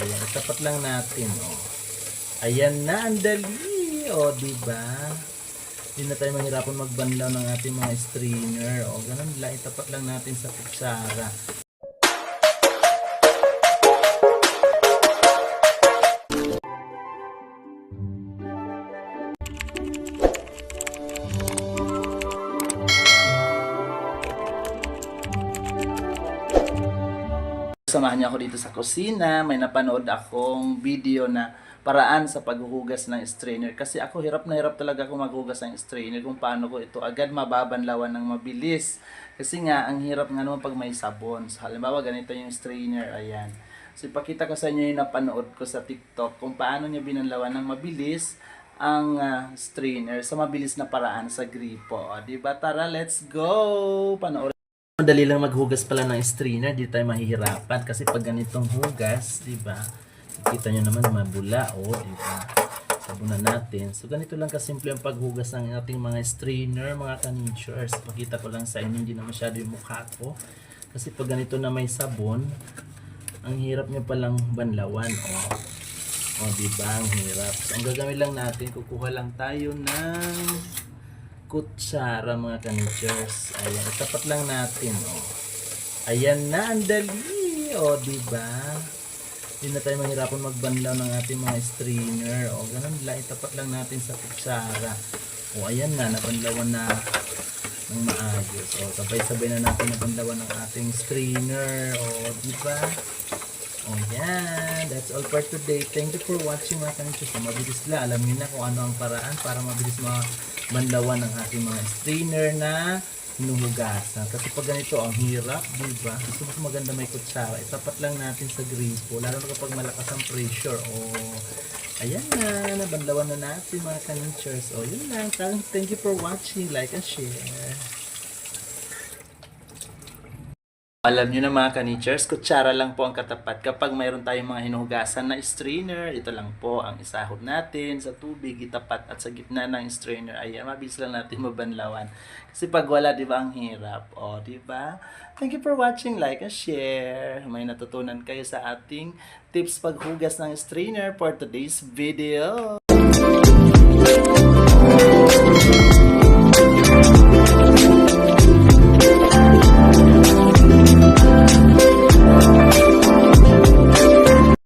Ayan, itapat lang natin. Oh. Ayan na, ang dali. O, diba? Hindi na tayo mahirapan magbanlaw ng ating mga strainer. O, ganun lang. Itapat lang natin sa kutsara. Samahan niyo ako dito sa kusina. May napanood akong video na paraan sa paghuhugas ng strainer. Kasi ako hirap na hirap talaga ako maghugas ng strainer kung paano ko ito agad mababanlawan ng mabilis. Kasi nga, ang hirap nga naman pag may sabon. So, halimbawa, ganito yung strainer. Ayan. So, ipakita ko sa inyo yung napanood ko sa TikTok kung paano niya binanlawan ng mabilis ang strainer sa mabilis na paraan sa gripo. O, diba? Tara, let's go! Panoorin. Madali lang maghugas pala ng strainer, di tayo mahihirapan kasi pag ganitong hugas, di ba? Kita nyo naman mabula, di ba? Sabunan natin. So ganito lang kasimple ang paghugas ng ating mga strainer, mga kanitures. Pakita ko lang sa inyo, hindi na masyado yung mukha ko. Kasi pag ganito na may sabon, ang hirap nyo palang banlawan, di ba? Ang hirap. So ang gagawin lang natin, kukuha lang tayo ng kutsara, mga kanitures. Ayan, itapat lang natin, Ayan na, ang dali, diba? Hindi na tayo mahirapan magbanlaw ng ating mga strainer, ganun lang, itapat lang natin sa kutsara. Ayan na, nabanlawan na ng maayos. Sabay-sabay na natin nabanlawan ng ating strainer, diba? Yan, that's all for today. Thank you for watching, mga kanitures. Mabilis lang, alam niyo na kung ano ang paraan para mabilis manlawan ng ating mga strainer na hinuhugasan. Kasi pag ganito, ang hirap, diba? Gusto mo maganda may kutsara. Itapat lang natin sa gripo, lalo na kapag malakas ang pressure. Ayan na, nabanlawan na natin, mga kanitures. Yun lang. Thank you for watching. Like and share. Alam nyo na, mga kanitures, kutsara lang po ang katapat kapag mayroon tayong mga hinuhugasan na strainer. Ito lang po ang isahod natin sa tubig, itapat at sa gitna ng strainer. Ayan, mabilis lang natin mabanlawan. Kasi pag wala, di ba, ang hirap. Di ba? Thank you for watching, like and share. May natutunan kayo sa ating tips paghugas ng strainer for today's video.